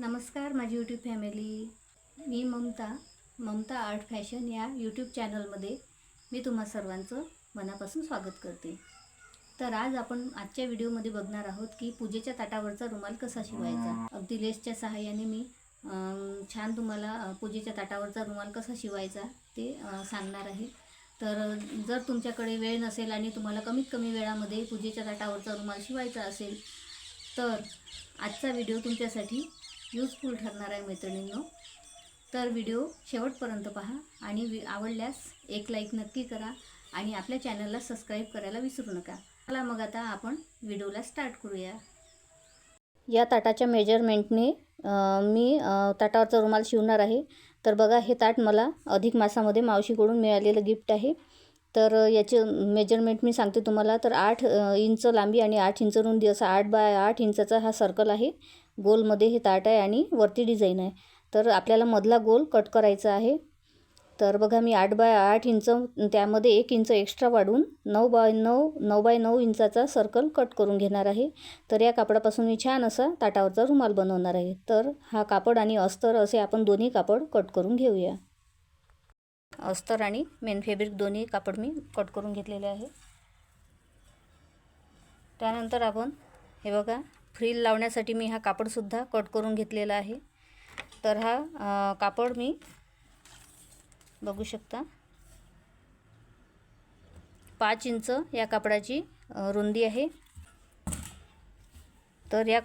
नमस्कार माझी YouTube family. मी Mamata art fashion या यूट्यूब चॅनलमध्ये मी तुम्हा सर्वांचं मनापासून स्वागत करते. तर आज आपण आजच्या व्हिडिओमध्ये बघणार आहोत की पूजेच्या ताटावरचा रुमाल कसा शिवायचा. अगदी लेसच्या सहाय्याने मी छान तुम्हाला पूजेच्या ताटावरचा रुमाल कसा शिवायचा ते सांगणार आहे. तर जर तुमच्याकडे वेळ नसेल आणि तुम्हाला कमीत कमी वेळामध्ये पूजेच्या ताटावरचा रुमाल शिवायचा असेल तर आजचा व्हिडिओ तुमच्यासाठी यूजफुल ठरणार आहे मैत्रिणींनो. तर व्हिडिओ शेवटपर्यंत पहा आणि आवडल्यास एक लाईक नक्की करा आणि आपल्या चॅनलला सबस्क्राईब करायला विसरू नका. चला मग आता आपण व्हिडिओला स्टार्ट करूया. या ताटाच्या मेजरमेंटने मी ताटावरचा रुमाल शिवणार आहे. तर बघा, हे ताट मला अधिक मासामध्ये मावशीकडून मिळालेलं गिफ्ट आहे. तर याचे मेजरमेंट मी सांगते तुम्हाला. तर 8 इंच लांबी आणि 8 इंच रुंदी असा 8 बाय 8 इंचाचा हा सर्कल आहे. गोलमध्ये हे ताट आहे आणि वरती डिझाईन आहे. तर आपल्याला मधला गोल कट करायचा आहे. तर बघा, मी 8 बाय 8 इंच त्यामध्ये 1 इंच एक्स्ट्रा वाढून 9 बाय 9 इंचाचा सर्कल कट करून घेणार आहे. तर या कापडापासून मी छान असा ताटावरचा रुमाल बनवणार आहे. तर हा कापड आणि अस्तर असे आपण दोन्ही कापड कट करून घेऊया. अस्तर आणि मेन फॅब्रिक दोन्ही कापड मी कट करून घेतलेले आहे. त्यानंतर आपण हे बघा, फ्रिल लावण्यासाठी मी हा कापडसुद्धा कट करून घेतलेला आहे. तर हा कापड मी बघू शकता 5 इंच या कापडाची रुंदी आहे. तर या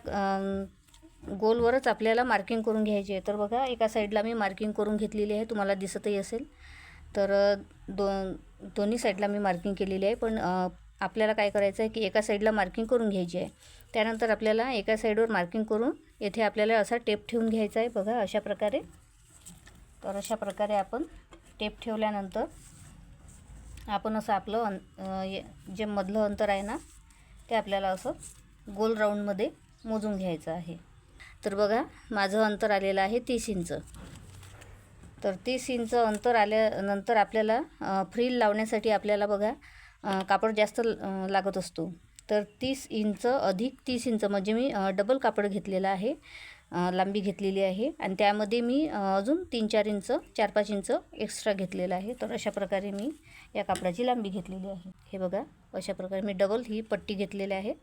गोलवरच आपल्याला मार्किंग करून घ्यायची आहे. तर बघा, एका साईडला मी मार्किंग करून घेतलेली आहे, तुम्हाला दिसतही असेल. तर दोन्ही साईडला मी मार्किंग केलेली आहे. पण आपल्याला काय करायचं आहे की एका साईडला मार्किंग करून घ्यायची आहे. त्यानंतर आपल्याला एका साईडवर मार्किंग करून येथे आपल्याला असा टेप ठेवून घ्यायचा आहे. बघा, अशा प्रकारे. तर अशा प्रकारे आपण टेप ठेवल्यानंतर आपण असं आपलं जे मधलं अंतर आहे ना ते आपल्याला असं गोल राऊंडमध्ये मोजून घ्यायचं आहे. तर बघा, माझं अंतर आलेलं आहे 30 इंच. तर 30 इंच अंतर आल्यानंतर आपल्याला फ्रिल लावण्यासाठी आपल्याला बघा कापड जास्त लागत असतो. तर 30 इंच अधिक 30 इंच म्हणजे मी डबल कापड घेतलेलं आहे, लांबी घेतलेली आहे. आणि त्यामध्ये मी अजून 3-4 इंच 4-5 इंच एक्स्ट्रा घेतलेलं आहे. तर अशा प्रकारे मी या कापडाची लांबी घेतलेली आहे. हे बघा, अशा प्रकारे मी डबल ही पट्टी घेतलेली आहे.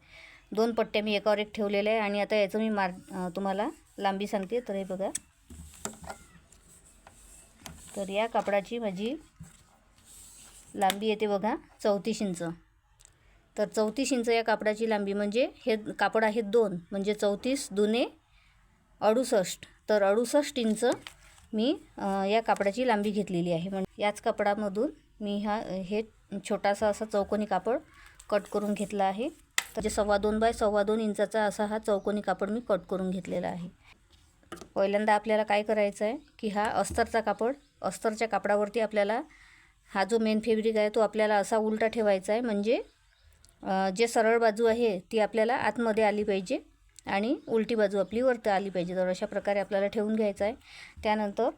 2 पट्ट्या मी एकावर एक ठेवलेल्या आहे. आणि आता याचं मी तुम्हाला लांबी सांगते. तर हे बघा, तर या कापडाची माझी लांबी येते बघा 34 इंच. तर 34 इंच या कापडाची लांबी म्हणजे हे कापड आहे 2 म्हणजे 34 दुने 68. तर 68 इंच मी या कापडाची लांबी घेतलेली आहे. म्हणजे याच कापडामधून मी हे छोटासा असा चौकोनी कापड कट करून घेतला आहे. तर 2.25 बाय 2.25 इंचाचा असा हा चौकोनी कापड मी कट करून घेतलेला आहे. पहिल्यांदा आपल्याला काय करायचं आहे की हा अस्तरच्या कापडावरती आपल्याला हा जो मेन फॅब्रिक आहे तो आपल्याला असा उलटा ठेवायचा आहे. म्हणजे जे सरळ बाजू आहे ती आपल्याला आतमध्ये आली पाहिजे आणि उलटी बाजू आपली वरती आली पाहिजे. तर अशा प्रकारे आपल्याला ठेवून घ्यायचं आहे. त्यानंतर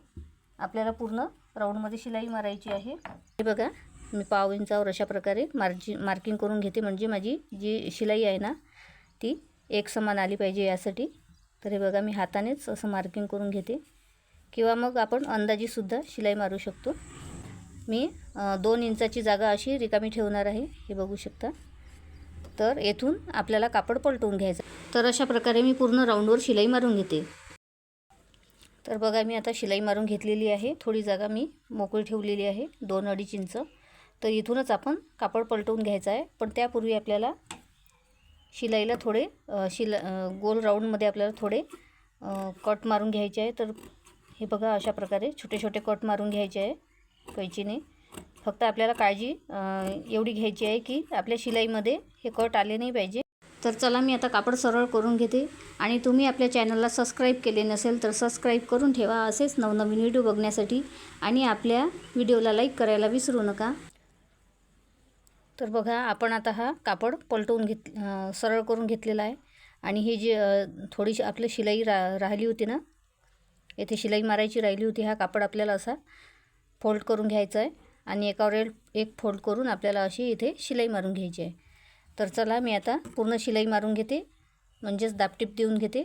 आपल्याला पूर्ण राऊंडमध्ये शिलाई मारायची आहे. हे बघा, मी पाव इंचावर अशा प्रकारे मार्किंग करून घेते. म्हणजे माझी जी शिलाई आहे ना ती एक समान आली पाहिजे यासाठी. तर हे बघा, मी हातानेच असं मार्किंग करून घेते किंवा मग आपण अंदाजीसुद्धा शिलाई मारू शकतो. मी 2 इंचाची जागा अशी रिकामी ठेवणार आहे. हे बघू शकता. तर येथून आपल्याला कापड पलटवून घ्यायचं. तर अशा प्रकारे मी पूर्ण राऊंडवर शिलाई मारून घेते. तर बघा, मी आता शिलाई मारून घेतलेली आहे. थोडी जागा मी मोकळी ठेवलेली आहे 2-2.5 इंच. तर इथूनच आपण कापड पलटवून घ्यायचं आहे. पण त्यापूर्वी आपल्याला शिलाईला थोडे गोल राऊंडमध्ये आपल्याला थोडे कट मारून घ्यायचे आहे. तर हे बघा, अशा प्रकारे छोटे छोटे कट मारून घ्यायचे आहे कैचीने. फक्त आपल्याला काळजी एवढी घ्यायची आहे की आपल्या शिलाईमध्ये हे कट आले नाही पाहिजे. तर चला, मी आता कापड सरळ करून घेते. आणि तुम्ही आपल्या चॅनलला सबस्क्राईब केले नसेल तर सबस्क्राईब करून ठेवा असेच नवनवीन व्हिडिओ बघण्यासाठी. आणि आपल्या व्हिडिओला लाईक करायला विसरू नका. तर बघा, आपण आता हा कापड पलटवून सरळ करून घेतलेला आहे. आणि ही जी थोडीशी आपली शिलाई राहिली होती ना, येथे शिलाई मारायची राहिली होती, हा कापड आपल्याला असा फोल्ड करून घ्यायचा आहे. आणि एकावर एक फोल्ड करून आपल्याला अशी इथे शिलाई मारून घ्यायची आहे. तर चला, मी आता पूर्ण शिलाई मारून घेते, म्हणजेच दाबटीप देऊन घेते.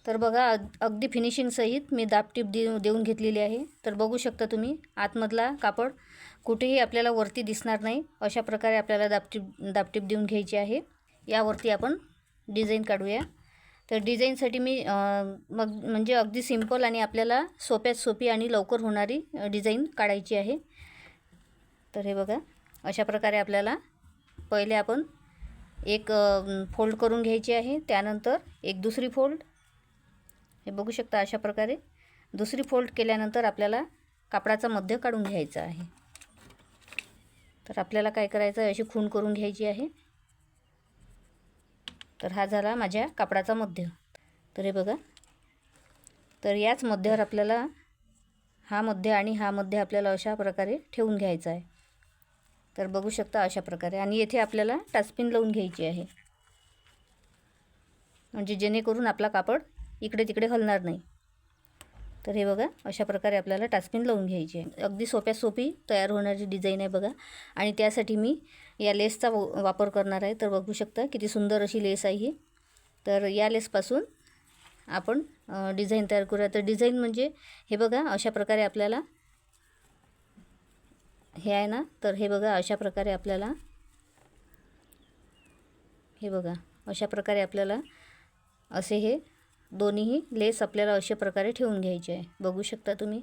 तर बघा अगदी फिनिशिंगसहित मी दाबटीप देऊन घेतलेली आहे. तर बघू शकता तुम्ही आतमधला कापड कुठेही आपल्याला वरती दिसणार नाही, अशा प्रकारे आपल्याला दाबटीप देऊन घ्यायची आहे. यावरती आपण डिझाईन काढूया. तर डिझाईनसाठी मी म्हणजे अगदी सिंपल आणि आपल्याला सोप्यात सोपी आणि लवकर होणारी डिझाईन काढायची आहे. तर हे बघा अशा प्रकारे आपल्याला पहिले आपण एक फोल्ड करून घ्यायची आहे. त्यानंतर एक दुसरी फोल्ड, हे बघू शकता अशा प्रकारे दुसरी फोल्ड केल्यानंतर आपल्याला कापडाचा मध्य काढून घ्यायचा आहे. तर आपल्याला काय करायचं आहे, अशी खूण करून घ्यायची आहे. तर हा झाला माझ्या कापडाचा मध्य. तर हे बघा, तर याच मध्यावर आपल्याला हा मध्य आणि हा मध्य आपल्याला अशा प्रकारे ठेवून घ्यायचा आहे. तर बघू शकता अशा प्रकारे, आणि येथे आपल्याला टाचपिन लावून घ्यायची आहे, म्हणजे जेणेकरून आपला कापड इकडे तिकडे हलणार नाही. तर हे बघा अशा प्रकारे आपल्याला टाचपिन लावून घ्यायची आहे. अगदी सोप्यात सोपी तयार होणारी डिझाईन आहे बघा. आणि त्यासाठी मी या लेसचा वापर करणार आहे. तर बघू शकता किती सुंदर अशी लेस आहे ही. तर या लेसपासून आपण डिझाईन तयार करूया. तर डिझाईन म्हणजे हे बघा अशा प्रकारे आपल्याला हे आहे ना, तर हे बघा अशा प्रकारे आपल्याला हे बघा अशा प्रकारे आपल्याला असे हे दोन्हीही लेस आपल्याला अशा प्रकारे ठेवून घ्यायचे आहे. बघू शकता तुम्ही.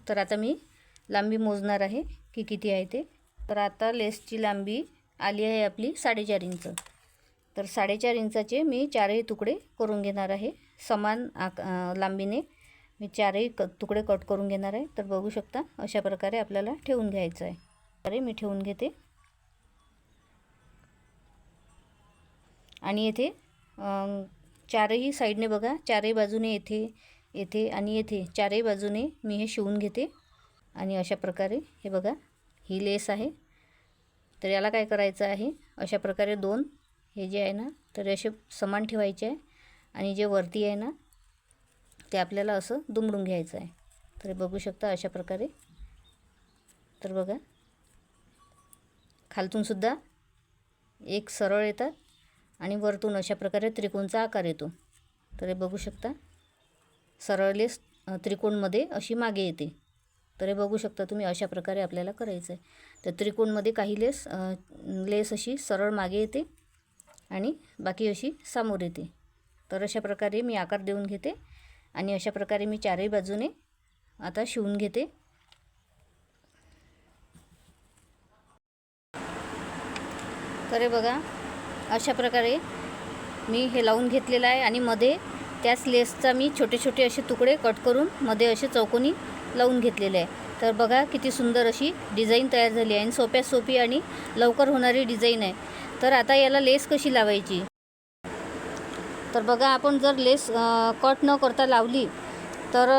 तर आता मी लांबी मोजणार आहे की किती आहे ते. तर आता लेसची लांबी आली आहे आपली 4.5 इंच. तर 4.5 इंचाचे मी 4ही तुकडे करून घेणार आहे. समान लांबीने मी 4ही तुकडे कट करून घेणार आहे. तर बघू शकता अशा प्रकारे आपल्याला ठेवून घ्यायचं आहे. अरे मी ठेवून घेते. आणि येथे चारही साईडने बघा, चारही बाजूने येथे आणि येथे चारही बाजूने मी हे शिवून घेते. आणि अशा प्रकारे हे बघा ही लेस आहे. तर याला काय करायचं आहे, अशा प्रकारे दोन हे जे आहे ना, तर असे समान ठेवायचे आहे. आणि जे वरती आहे ना ते आपल्याला असं दुमडून घ्यायचं आहे. तर बघू शकता अशा प्रकारे. तर बघा खालतूनसुद्धा एक सरळ येतात आणि वरतून अशा प्रकारे त्रिकोणचा आकार येतो. तर हे बघू शकता सरळ लेस त्रिकोणमध्ये अशी मागे येते. तर हे बघू शकता तुम्ही अशा प्रकारे आपल्याला करायचं आहे. तर त्रिकोणमध्ये काही लेस अशी सरळ मागे येते आणि बाकी अशी समोर येते. तर अशा प्रकारे मी आकार देऊन घेते आणि अशा प्रकारे मी चारही बाजूने आता शिवून घेते. तर हे बघा अशा प्रकारे मी हे लावून घेतलेलं आहे. आणि मध्ये त्याच लेसचा मी छोटे छोटे असे तुकडे कट करून मध्ये असे चौकोनी लावून घेतलेले आहे. तर बघा किती सुंदर अशी डिझाईन तयार झाली आहे आणि सोप्यात सोपी आणि लवकर होणारी डिझाईन आहे. तर आता याला लेस कशी लावायची, तर बघा आपण जर लेस कट न करता लावली तर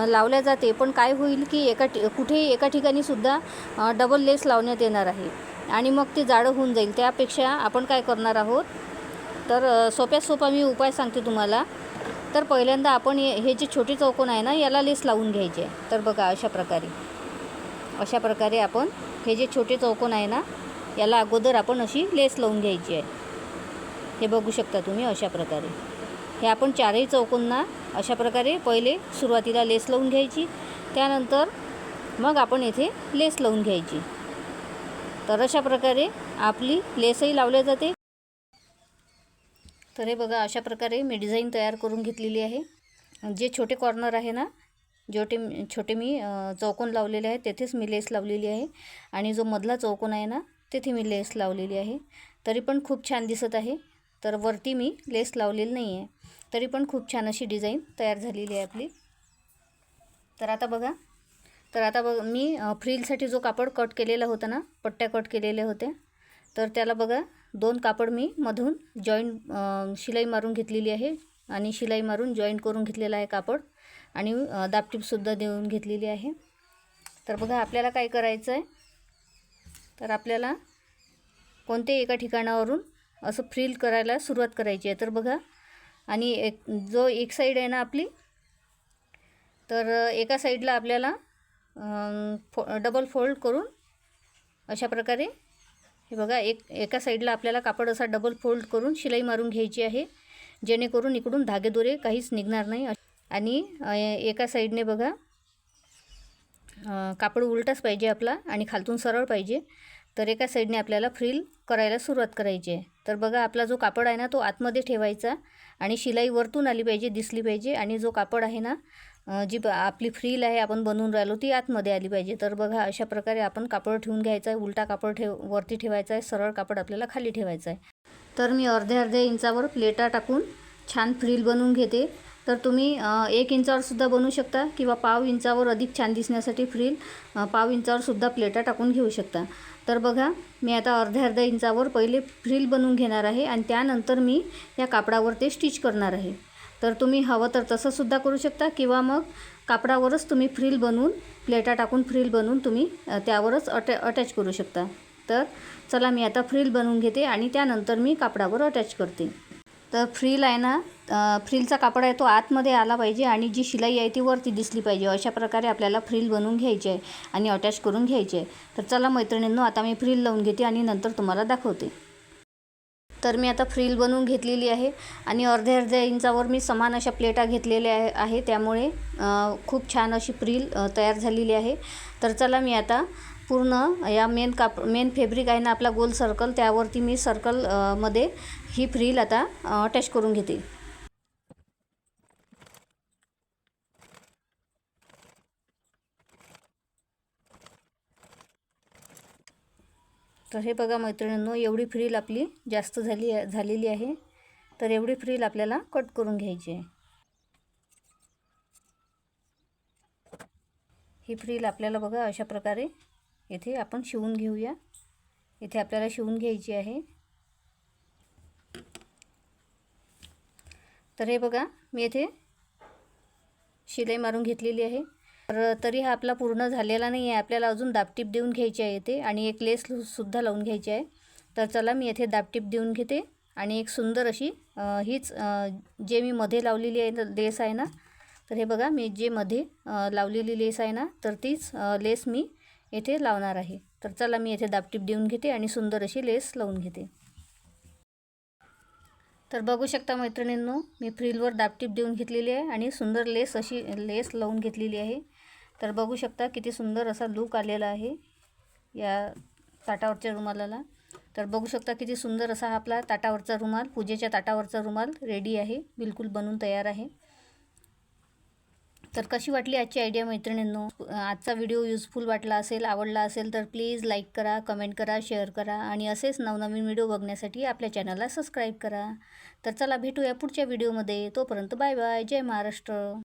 लावल्या जाते, पण काय होईल की कुठेही एका ठिकाणी सुद्धा डबल लेस लावण्यात येणार आहे आणि मग ते जाडं होऊन जाईल. त्यापेक्षा आपण काय करणार आहोत, तर सोप्यात सोपा मी उपाय सांगते तुम्हाला. तर पहिल्यांदा आपण हे जे छोटे चौकोन आहे ना याला लेस लावून घ्यायचे. तर बघा अशा प्रकारे आपण हे जे छोटे चौकोन आहे ना याला अगोदर आपण अशी लेस लावून घ्यायची आहे. हे बघू शकता तुम्ही अशा प्रकारे. हे आपण चारही चौकोनना अशा प्रकारे पहिले सुरुवातीला लेस लावून घ्यायची, त्यानंतर मग आपण येथे लेस लावून घ्यायची. तर अशा प्रकारे आपली लेसही लावली जाते. तर हे बघा अशा प्रकारे मी डिझाईन तयार करून घेतलेली आहे. जे छोटे कॉर्नर आहे ना, छोटे मी चौकोन लावलेले आहे तेथेच मी लेस लावलेली आहे. आणि जो मधला चौकोन आहे ना तेथे मी लेस लावलेली आहे. तरी पण खूप छान दिसत आहे. तर वरती मी लेस लावलेली नाही आहे, तरी पण खूप छान अशी डिझाईन तयार झालेली आहे आपली. तर आता बघा मी फ्रिलसाठी जो कापड कट केलेला होता ना, पट्ट्या कट केलेल्या होत्या, तर त्याला बघा 2 कापड मी मधून शिलाई मारून घेतलेली आहे. आणि शिलाई मारून जॉईंट करून घेतलेला आहे कापड. आणि दाबटीपसुद्धा देऊन घेतलेली आहे. तर बघा आपल्याला काय करायचं आहे, तर आपल्याला कोणत्याही एका ठिकाणावरून असं फ्रिल करायला सुरुवात करायची आहे. तर बघा, आणि एक साईड आहे ना आपली, तर एका साईडला आपल्याला डबल फोल्ड करून अशा प्रकारे हे बघा एका साईडला आपल्याला कापड असा डबल फोल्ड करून शिलाई मारून घ्यायची आहे. जेणेकरून इकडून धागेदोरे काहीच निघणार नाही. आणि एका साईडने बघा कापड उलटाच पाहिजे आपला आणि खालतून सरळ पाहिजे. तर एका साईडने आपल्याला फ्रिल करायला सुरुवात करायची आहे. तर बघा आपला जो कापड आहे ना तो आतमध्ये ठेवायचा आणि शिलाई वरतून आली पाहिजे, दिसली पाहिजे. आणि जो कापड आहे ना जी आपली फ्रिल आहे आपण बनवून राहिलो ती आतमध्ये आली पाहिजे. तर बघा अशा प्रकारे आपण कापड ठेवून घ्यायचं आहे. उलटा कापड वरती ठेवायचा आहे, सरळ कापड आपल्याला खाली ठेवायचं आहे. तर मी अर्ध्या इंचावर प्लेटा टाकून छान फ्रिल बनवून घेते. तर तुम्ही 1 इंचावर सुद्धा बनवू शकता किंवा पाव इंचावर अधिक छान दिसण्यासाठी फ्रिल पाव इंचावर सुद्धा प्लेटा टाकून घेऊ शकता. तर बघा मी आता अर्ध्या इंचावर पहिले फ्रिल बनवून घेणार आहे आणि त्यानंतर मी या कापडावर ते स्टिच करणार आहे. तर तुम्ही हवं तर तसं सुद्धा करू शकता किंवा मग कापडावरच तुम्ही फ्रिल बनवून प्लेटा टाकून फ्रिल बनवून तुम्ही त्यावरच अटॅच करू शकता. तर चला मी आता फ्रिल बनवून घेते आणि त्यानंतर मी कापडावर अटॅच करते. तर फ्रिल आहे ना फ्रिलचा कापड आहे तो आतमध्ये आला पाहिजे आणि जी शिलाई आहे ती वरती दिसली पाहिजे. अशा प्रकारे आपल्याला फ्रिल बनवून घ्यायची आहे आणि अटॅच करून घ्यायची आहे. तर चला मैत्रिणींनो आता मी फ्रिल लावून घेते आणि नंतर तुम्हाला दाखवते. तर मी आता फ्रिल बनवून घेतलेली आहे आणि अर्ध्या इंचावर मी समान अशा प्लेटा घेतलेल्या आहे. त्यामुळे खूप छान अशी फ्रिल तयार झालेली आहे. तर चला मी आता पूर्ण या मेन फॅब्रिक आहे ना आपला गोल सर्कल त्यावरती मी सर्कल मध्ये ही फ्रिल आता अटॅच करून घेते. तर हे बघा मैत्रिणींनो एवढी फ्रिल आपली जास्त झालेली आहे. तर एवढी फ्रिल आपल्याला कट करून घ्यायची आहे. ही फ्रिल आपल्याला बघा अशा प्रकारे इथे आपण शिवून घेऊया. इथे आपल्याला शिवून घ्यायची आहे. तर हे बघा मी इथे शिलाई मारून घेतलेली आहे. तर तरी हा आपला पूर्ण झालेला नाही आहे. आपल्याला अजून दाबटीप देऊन घ्यायची आहे इथे आणि एक लेस सुद्धा लावून घ्यायची आहे. तर चला मी इथे दाबटीप देऊन घेते आणि एक सुंदर अशी हीच जे मी मध्ये लावलेली आहे लेस आहे ना. तर हे बघा मी जे मध्ये लावलेली लेस आहे ना तर तीच लेस मी इथे लावणार आहे. तर चला मी इथे दाबटीप देऊन घेते आणि सुंदर अशी लेस लावून घेते. तर बघू शकता मैत्रिणींनो मी फ्रिलवर दाबटीप देऊन घेतलेली आहे आणि सुंदर अशी लेस लावून घेतलेली आहे. तर बघू शकता किती सुंदर असा लूक आलेला आहे या ताटावरच्या रुमालाला. तर बघू शकता किती सुंदर असा हा आपला ताटावरचा रुमाल, पूजेच्या ताटावरचा रुमाल रेडी आहे, बिलकुल बनून तयार आहे. तर कशी वाटली आजची आयडिया मैत्रिणींनो? आजचा व्हिडिओ युजफुल वाटला असेल, आवडला असेल तर प्लीज लाईक करा, कमेंट करा, शेअर करा आणि असेच नवनवीन व्हिडिओ बघण्यासाठी आपल्या चॅनलला सबस्क्राईब करा. तर चला भेटूया पुढच्या व्हिडिओमध्ये. तोपर्यंत बाय बाय. जय महाराष्ट्र.